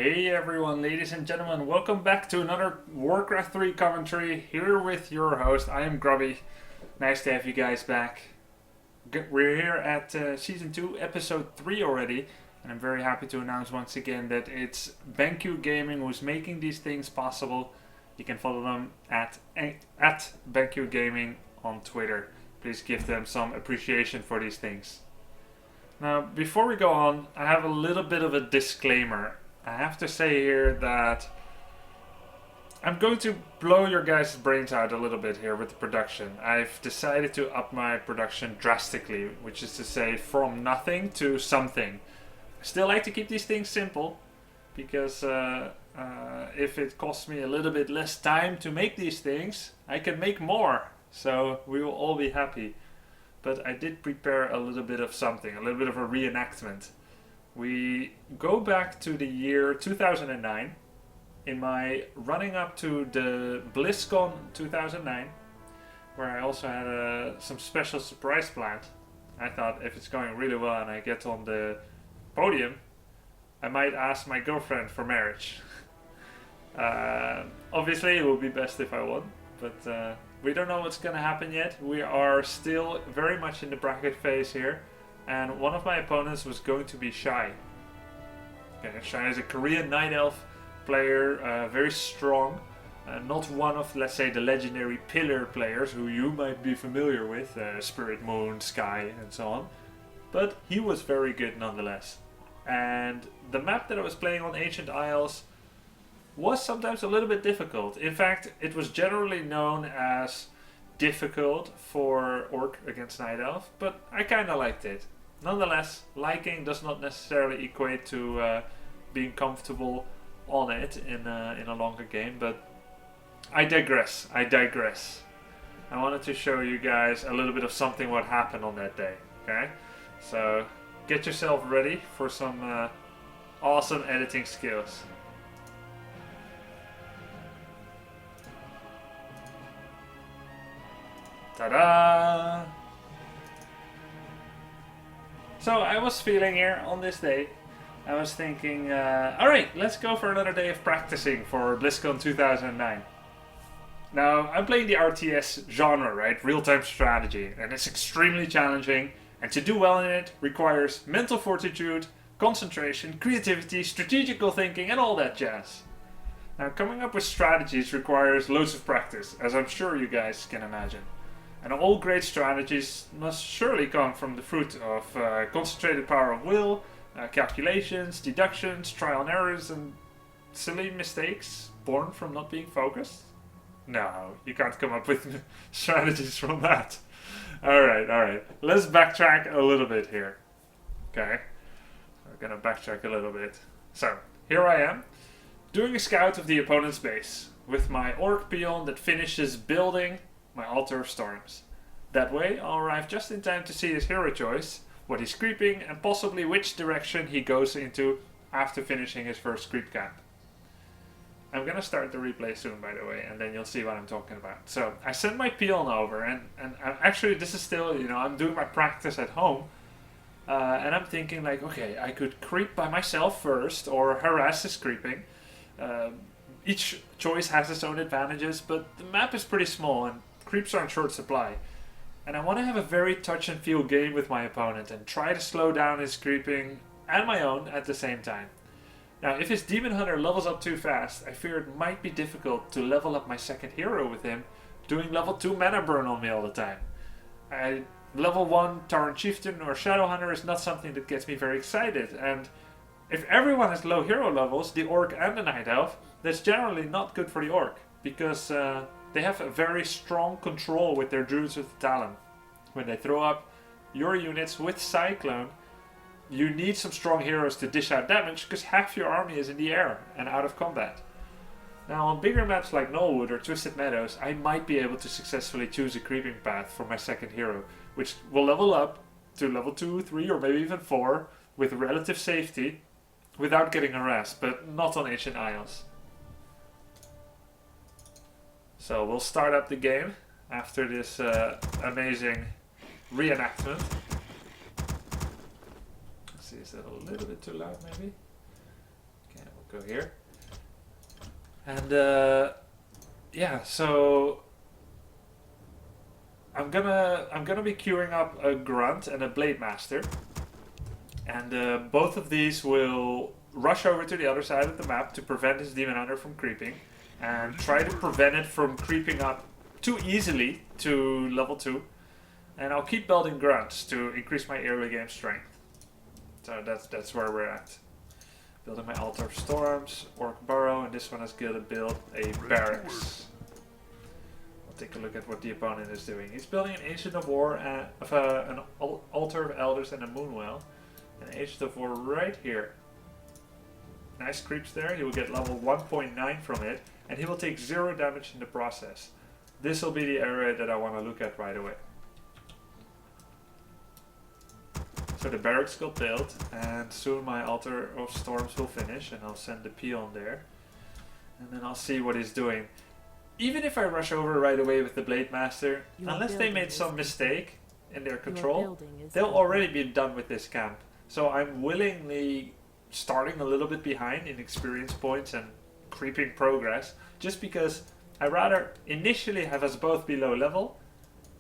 Hey everyone, ladies and gentlemen, welcome back to another Warcraft 3 commentary here with your host. I am Grubby. Nice to have you guys back. We're here at Season 2, Episode 3 already, and I'm very happy to announce once again that it's BenQ Gaming who's making these things possible. You can follow them at BenQ Gaming on Twitter. Please give them some appreciation for these things. Now, before we go on, I have a little bit of a disclaimer. I have to say here that I'm going to blow your guys' brains out a little bit here with the production. I've decided to up my production drastically, which is to say from nothing to something. I still like to keep these things simple, because if it costs me a little bit less time to make these things, I can make more, so we will all be happy. But I did prepare a little bit of something, a little bit of a reenactment. We go back to the year 2009, in my running up to the BlizzCon 2009, where I also had some special surprise planned. I thought if it's going really well and I get on the podium, I might ask my girlfriend for marriage. Obviously it would be best if I won, but we don't know what's going to happen yet. We are still very much in the bracket phase here. And one of my opponents was going to be Shy. Okay, Shy is a Korean Night Elf player, very strong. Not one of, let's say, the legendary pillar players who you might be familiar with, Spirit Moon, Sky, and so on. But he was very good nonetheless. And the map that I was playing on, Ancient Isles, was sometimes a little bit difficult. In fact, it was generally known as difficult for Orc against Night Elf, but I kind of liked it. Nonetheless, liking does not necessarily equate to being comfortable on it in a longer game, but I digress. I wanted to show you guys a little bit of something what happened on that day, okay? So get yourself ready for some awesome editing skills. Ta-da! So I was feeling here on this day, I was thinking, alright, let's go for another day of practicing for BlizzCon 2009. Now, I'm playing the RTS genre, right? Real-time strategy, and it's extremely challenging, and to do well in it requires mental fortitude, concentration, creativity, strategical thinking, and all that jazz. Now, coming up with strategies requires loads of practice, as I'm sure you guys can imagine. And all great strategies must surely come from the fruit of concentrated power of will, calculations, deductions, trial and errors, and silly mistakes born from not being focused? No, you can't come up with strategies from that. Alright, let's backtrack a little bit here. Okay, we're gonna backtrack a little bit. So, here I am, doing a scout of the opponent's base, with my Orc peon that finishes building my Altar of Storms. That way I'll arrive just in time to see his hero choice, what he's creeping, and possibly which direction he goes into after finishing his first creep camp. I'm gonna start the replay soon, by the way, and then you'll see what I'm talking about. So I sent my peon over, and actually this is still, I'm doing my practice at home, and I'm thinking like, okay, I could creep by myself first, or harass his creeping. Each choice has its own advantages, but the map is pretty small, and creeps are in short supply. And I want to have a very touch and feel game with my opponent and try to slow down his creeping and my own at the same time. Now, if his Demon Hunter levels up too fast, I fear it might be difficult to level up my second hero with him, doing level 2 mana burn on me all the time. Level 1 Tauren Chieftain or Shadow Hunter is not something that gets me very excited, and if everyone has low hero levels, the Orc and the Night Elf, that's generally not good for the Orc, because they have a very strong control with their Druids with the Talon. When they throw up your units with Cyclone, you need some strong heroes to dish out damage, because half your army is in the air and out of combat. Now on bigger maps like Nullwood or Twisted Meadows, I might be able to successfully choose a creeping path for my second hero, which will level up to level 2, 3 or maybe even 4 with relative safety without getting harassed, but not on Ancient Isles. So we'll start up the game after this amazing reenactment. Let's see, is that a little bit too loud maybe? Okay, we'll Go here. And yeah, so I'm gonna be queuing up a Grunt and a Blade Master, and both of these will rush over to the other side of the map to prevent his Demon Hunter from creeping, and try to prevent it from creeping up too easily to level 2. And I'll keep building Grunts to increase my early game strength. So that's where we're at. Building my Altar of Storms, Orc Burrow, and this one is going to build a barracks. We'll take a look at what the opponent is doing. He's building an Ancient of War, an Altar of Elders, and a Moonwell. An Ancient of War right here. Nice creeps there. He will get level 1.9 from it, and he will take 0 damage in the process. This will be the area that I want to look at right away. So the barracks got built, and soon my Altar of Storms will finish, and I'll send the peon there. And then I'll see what he's doing. Even if I rush over right away with the Blade Master, unless they made some mistake in their control, they'll already be done with this camp. So I'm willingly starting a little bit behind in experience points and creeping progress, just because I'd rather initially have us both be low level,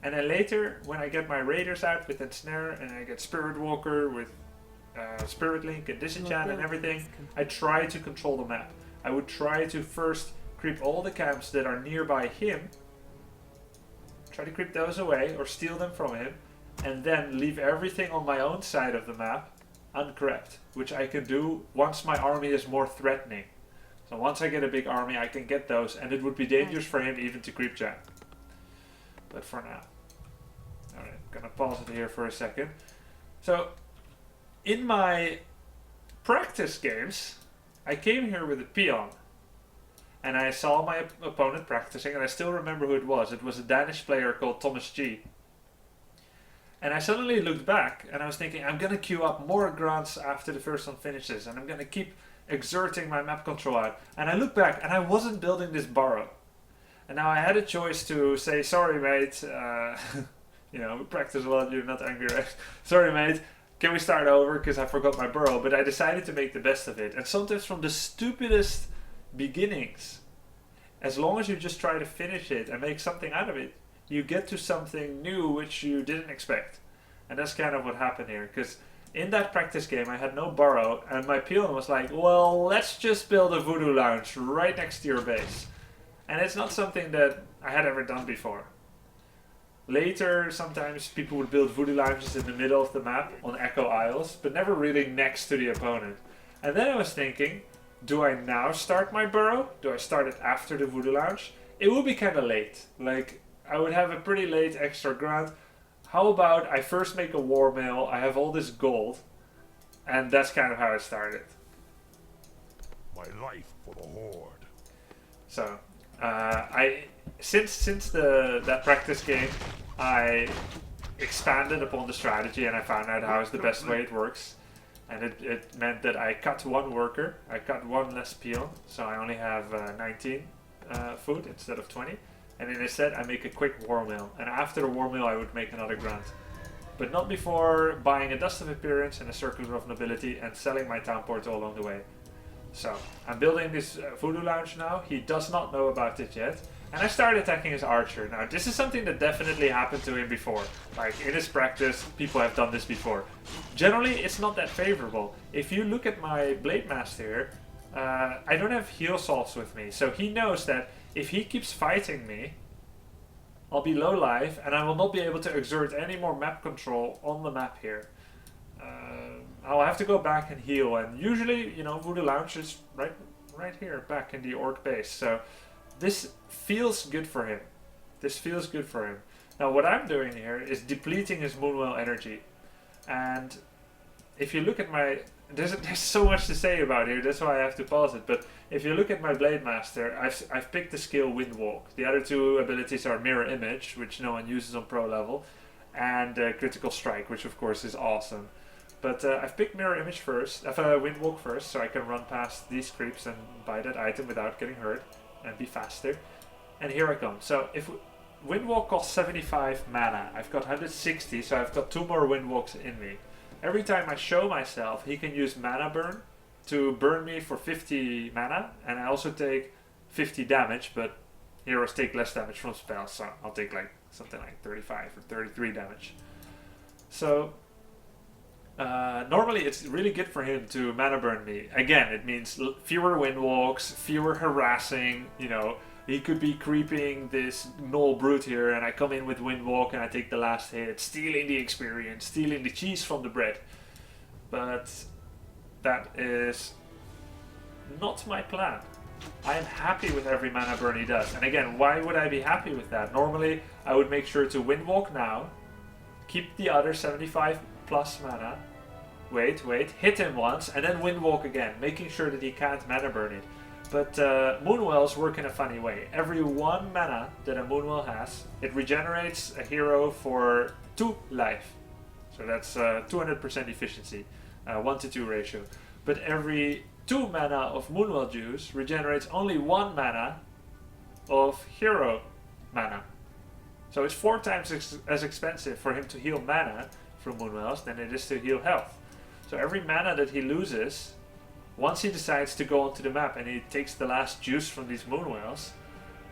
and then later, when I get my Raiders out with Ensnare, and I get Spirit Walker with Spirit Link and Disenchant and everything, I try to control the map. I would try to first creep all the camps that are nearby him, try to creep those away or steal them from him, and then leave everything on my own side of the map uncrept, which I can do once my army is more threatening. So once I get a big army, I can get those, and it would be dangerous for him even to creep jam. But for now. Alright, I'm gonna pause it here for a second. So, in my practice games, I came here with a peon. And I saw my opponent practicing, and I still remember who it was. It was a Danish player called Thomas G. And I suddenly looked back, and I was thinking, I'm gonna queue up more grunts after the first one finishes, and I'm gonna keep exerting my map control out. And I look back, and I wasn't building this burrow. And now I had a choice to say, sorry mate, you know, we practice a lot, you're not angry, right? Sorry mate, can we start over because I forgot my burrow? But I decided to make the best of it. And sometimes from the stupidest beginnings, as long as you just try to finish it and make something out of it, you get to something new which you didn't expect. And that's kind of what happened here, because in that practice game I had no burrow, and my peon was like, well, let's just build a Voodoo Lounge right next to your base. And it's not something that I had ever done before. Later, sometimes people would build Voodoo Lounges in the middle of the map on Echo Isles, but never really next to the opponent. And then I was thinking, do I now start my burrow? Do I start it after the Voodoo Lounge? It would be kind of late. Like, I would have a pretty late extra grunt. How about I first make a war mill, I have all this gold, and that's kind of how I started. My life for the Horde. So, since that practice game, I expanded upon the strategy, and I found out how is the best way it works. And it meant that I cut one worker, I cut one less peon, so I only have 19 food instead of 20. And instead I make a quick war mill, and after the war mill I would make another grunt. But not before buying a Dust of Appearance and a Circular of Nobility and selling my town portal along the way. So, I'm building this Voodoo Lounge now. He does not know about it yet. And I started attacking his archer. Now, this is something that definitely happened to him before. Like, in his practice, people have done this before. Generally, it's not that favorable. If you look at my Blade Master here, I don't have heal salves with me. So he knows that if he keeps fighting me, I'll be low life, and I will not be able to exert any more map control on the map here. I'll have to go back and heal, and usually, you know, Voodoo Lounge is right here, back in the Orc base. So this feels good for him. This feels good for him. Now what I'm doing here is depleting his Moonwell energy. And if you look at my... There's so much to say about here, that's why I have to pause it. But if you look at my Blade Master, I've picked the skill Windwalk. The other two abilities are Mirror Image, which no one uses on pro level, and Critical Strike, which of course is awesome. But I've picked Mirror Image first, Windwalk first, so I can run past these creeps and buy that item without getting hurt and be faster. And here I come. So if Windwalk costs 75 mana, I've got 160, so I've got 2 more Windwalks in me. Every time I show myself, he can use Mana Burn to burn me for 50 mana, and I also take 50 damage, but heroes take less damage from spells, so I'll take like something like 35 or 33 damage. So normally it's really good for him to mana burn me. Again, it means fewer windwalks, fewer harassing, you know. He could be creeping this Gnoll Brute here, and I come in with Windwalk and I take the last hit, stealing the experience, stealing the cheese from the bread. But that is not my plan. I am happy with every mana burn he does. And again, why would I be happy with that? Normally, I would make sure to Windwalk now, keep the other 75 plus mana, wait, hit him once, and then Windwalk again, making sure that he can't mana burn it. But Moonwells work in a funny way. Every 1 mana that a Moonwell has, it regenerates a hero for 2 life. So that's 200% efficiency, 1 to 2 ratio. But every 2 mana of Moonwell juice regenerates only 1 mana of hero mana. So it's 4 times as expensive for him to heal mana from Moonwells than it is to heal health. So every mana that he loses, once he decides to go onto the map and he takes the last juice from these Moonwells,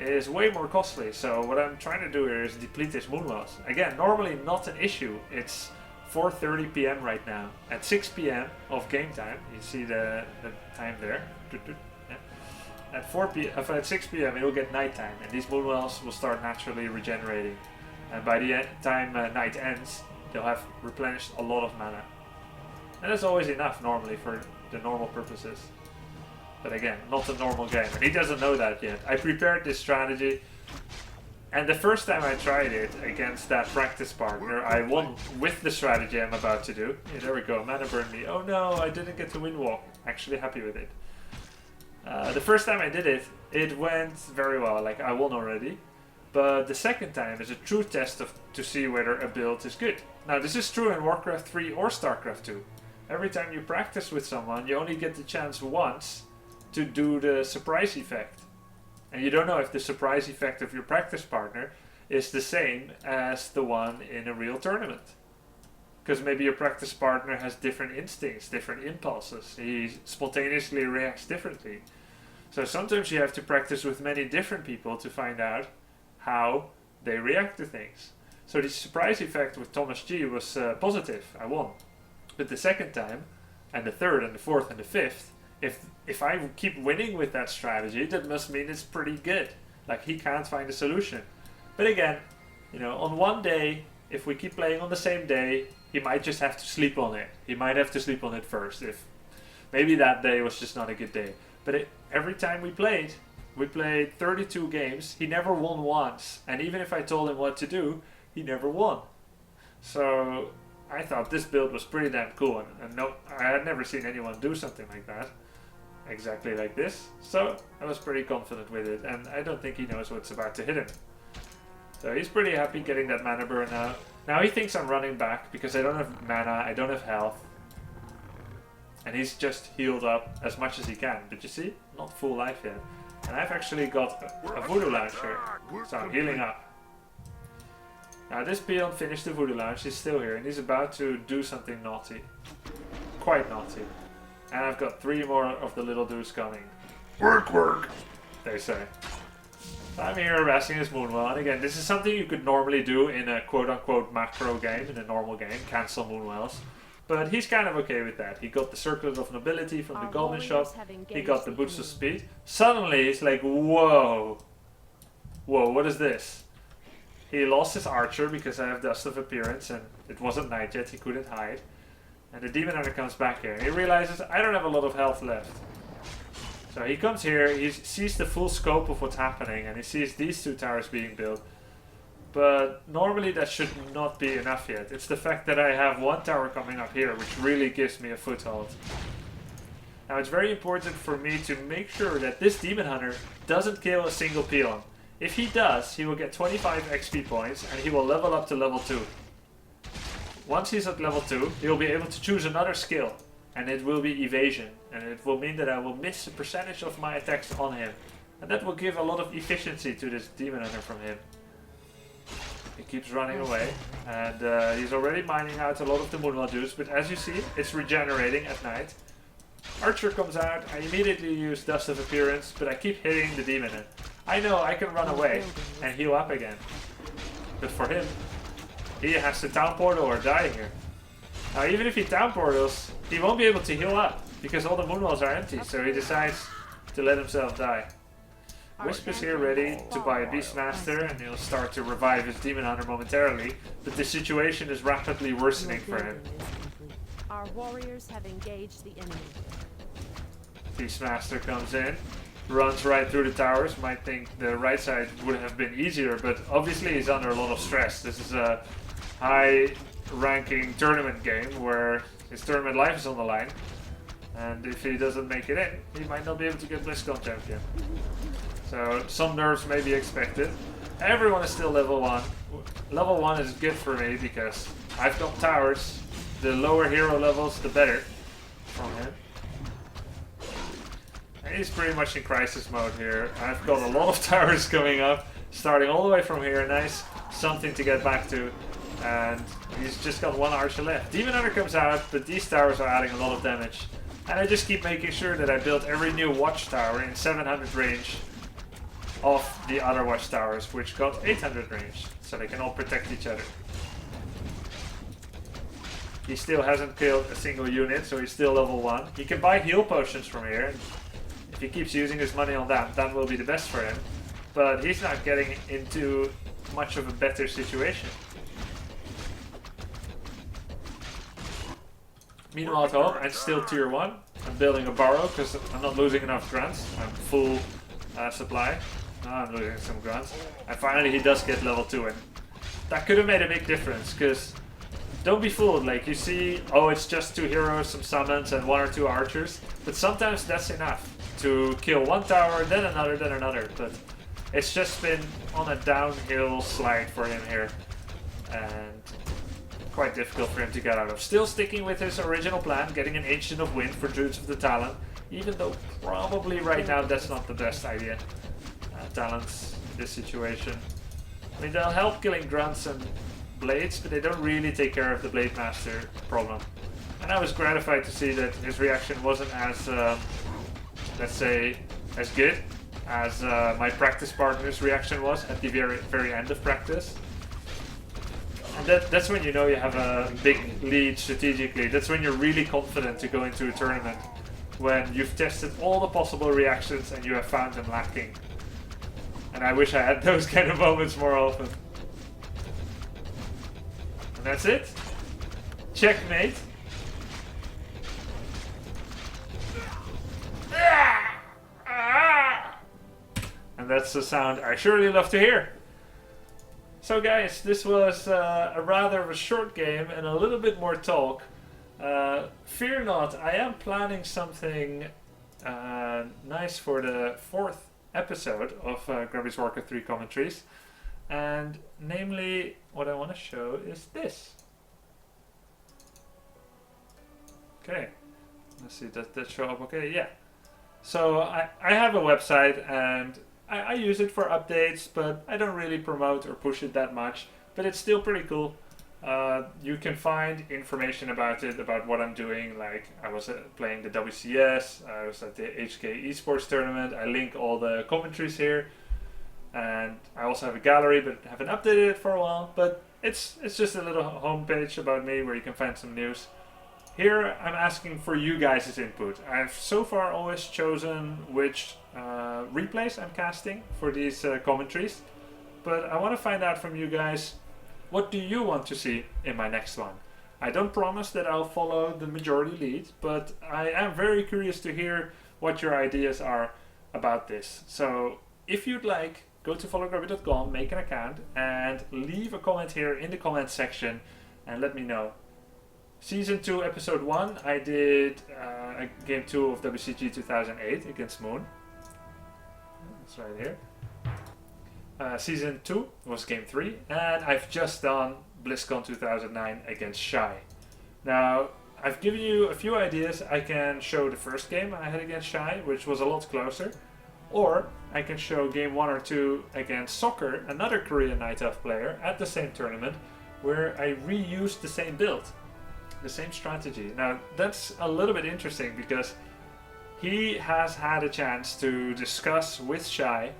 is way more costly. So what I'm trying to do here is deplete his Moonwells. Again, normally not an issue. It's 4:30 PM right now. At 6 PM of game time, you see the time there. At 6 PM it will get nighttime, and these Moonwells will start naturally regenerating. And by the time night ends, they'll have replenished a lot of mana. And that's always enough normally for the normal purposes. But again, not a normal game, and he doesn't know that yet. I prepared this strategy, and the first time I tried it against that practice partner, I won with the strategy I'm about to do. Yeah, there we go, mana burn me. Oh no, I didn't get to Windwalk. Actually happy with it. The first time I did it, it went very well, like I won already. But the second time is a true test to see whether a build is good. Now this is true in WarCraft 3 or StarCraft 2. Every time you practice with someone, you only get the chance once to do the surprise effect. And you don't know if the surprise effect of your practice partner is the same as the one in a real tournament. Because maybe your practice partner has different instincts, different impulses. He spontaneously reacts differently. So sometimes you have to practice with many different people to find out how they react to things. So the surprise effect with Thomas G was positive. I won. But the second time, and the third, and the fourth, and the fifth, if I keep winning with that strategy, that must mean it's pretty good. Like, he can't find a solution. But again, you know, on one day, if we keep playing on the same day, he might just have to sleep on it. He might have to sleep on it first. If maybe that day was just not a good day. But every time we played 32 games. He never won once. And even if I told him what to do, he never won. So I thought this build was pretty damn cool, and no, I had never seen anyone do something like that, exactly like this. So I was pretty confident with it, and I don't think he knows what's about to hit him. So he's pretty happy getting that mana burn now. Now he thinks I'm running back because I don't have mana, I don't have health. And he's just healed up as much as he can, but you see, not full life yet. And I've actually got a voodoo launcher, so I'm healing up. Now this peon finished the voodoo launch, he's still here, and he's about to do something naughty. Quite naughty. And I've got 3 more of the little dudes coming. Work! They say. So I'm here harassing his Moonwell, and again, this is something you could normally do in a quote-unquote macro game, in a normal game, cancel Moonwells. But he's kind of okay with that. He got the Circlet of Nobility from the Golden Shop, he got the Boots of Speed. Suddenly he's like, whoa! Whoa, what is this? He lost his archer because I have Dust of Appearance, and it wasn't night yet, he couldn't hide. And the Demon Hunter comes back here, and he realizes I don't have a lot of health left. So he comes here, he sees the full scope of what's happening, and he sees these 2 towers being built. But normally that should not be enough yet. It's the fact that I have 1 tower coming up here, which really gives me a foothold. Now it's very important for me to make sure that this Demon Hunter doesn't kill a single peon. If he does, he will get 25 XP points, and he will level up to level 2. Once he's at level 2, he will be able to choose another skill, and it will be evasion, and it will mean that I will miss a percentage of my attacks on him. And that will give a lot of efficiency to this Demon Hunter from him. He keeps running away, and he's already mining out a lot of the Moonwell juice, but as you see, it's regenerating at night. Archer comes out, I immediately use Dust of Appearance, but I keep hitting the demon in. I know I can run away and heal up again. But for him, he has to town portal or die here. Now even if he town portals, he won't be able to heal up because all the moon walls are empty, so he decides to let himself die. Wisp is here ready to buy a Beastmaster and he'll start to revive his Demon Hunter momentarily, but the situation is rapidly worsening for him. Our warriors have engaged the enemy. Beastmaster comes in, runs right through the towers. Might think the right side would have been easier, but obviously he's under a lot of stress. This is a high ranking tournament game where his tournament life is on the line, and if he doesn't make it in, he might not be able to get BlizzCon champion. So some nerves may be expected. Everyone is still level 1. Level 1 is good for me because I've got towers. The lower hero levels, the better from him. And he's pretty much in crisis mode here. I've got a lot of towers coming up, starting all the way from here. Nice, something to get back to. And he's just got one archer left. Demon Hunter comes out, but these towers are adding a lot of damage. And I just keep making sure that I build every new watchtower in 700 range of the other watchtowers, which got 800 range, so they can all protect each other. He still hasn't killed a single unit, so he's still level 1. He can buy heal potions from here. If he keeps using his money on that, that will be the best for him. But he's not getting into much of a better situation. Meanwhile at home, I'm still tier 1. I'm building a borrow because I'm not losing enough grunts. I'm full supply. I'm losing some grunts. And finally he does get level 2, and that could have made a big difference, because don't be fooled, like you see, oh, it's just 2 heroes, some summons and 1 or 2 archers, but sometimes that's enough to kill one tower, then another, but it's just been on a downhill slide for him here, and quite difficult for him to get out of. Still sticking with his original plan, getting an Ancient of Wind for Druids of the Talon, even though probably right now that's not the best idea. Talents in this situation. I mean, they'll help killing grunts and blades, but they don't really take care of the Blade Master problem. And I was gratified to see that his reaction wasn't as, let's say, as good as my practice partner's reaction was at the very end of practice. And that's when you know you have a big lead strategically. That's when you're really confident to go into a tournament. When you've tested all the possible reactions and you have found them lacking. And I wish I had those kind of moments more often. And that's it. Checkmate. And that's the sound I surely love to hear. So guys, this was a rather of a short game and a little bit more talk. Fear not, I am planning something nice for the 4th episode of Grubby's WarCraft 3 Commentaries. And namely, what I want to show is this. Okay, let's see, does that show up okay? Yeah. So I have a website and I use it for updates, but I don't really promote or push it that much. But it's still pretty cool. You can find information about it, about what I'm doing. Like I was playing the WCS, I was at the HK Esports tournament. I link all the commentaries here, and I also have a gallery, but haven't updated it for a while. But it's just a little homepage about me where you can find some news. Here I'm asking for you guys' input. I've so far always chosen which replays I'm casting for these commentaries, but I want to find out from you guys, what do you want to see in my next one? I don't promise that I'll follow the majority lead, but I am very curious to hear what your ideas are about this. So if you'd like, go to followgrubby.com, make an account, and leave a comment here in the comment section and let me know. Season 2, Episode 1, I did Game 2 of WCG 2008 against Moon. That's right here. Season 2 was Game 3, and I've just done BlizzCon 2009 against Shy. Now, I've given you a few ideas. I can show the first game I had against Shy, which was a lot closer, or I can show Game 1 or 2 against Soccer, another Korean Night Elf player, at the same tournament, where I reused the same build, the same strategy. Now, that's a little bit interesting, because he has had a chance to discuss with Shy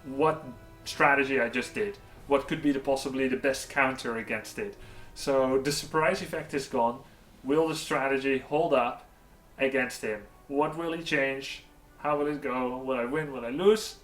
what strategy I just did. What could be possibly the best counter against it. So the surprise effect is gone. Will the strategy hold up against him? What will he change? How will it go? Will I win? Will I lose?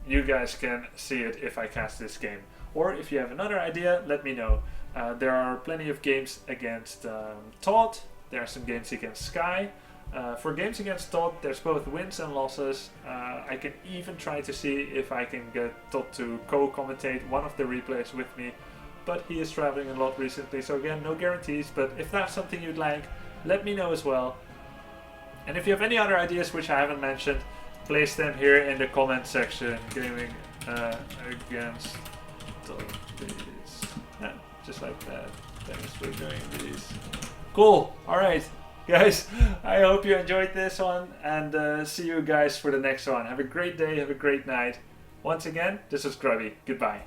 You guys can see it if I cast this game. Or if you have another idea, let me know. There are plenty of games against Todd. There are some games against Sky. For games against Todd, there's both wins and losses. I can even try to see if I can get Todd to co-commentate one of the replays with me. But he is traveling a lot recently, so again, no guarantees. But if that's something you'd like, let me know as well. And if you have any other ideas which I haven't mentioned, place them here in the comment section. Gaming against Todd, please. Yeah, just like that. Thanks for doing these. Cool. Alright, guys, I hope you enjoyed this one, and see you guys for the next one. Have a great day, have a great night. Once again, this is Grubby. Goodbye.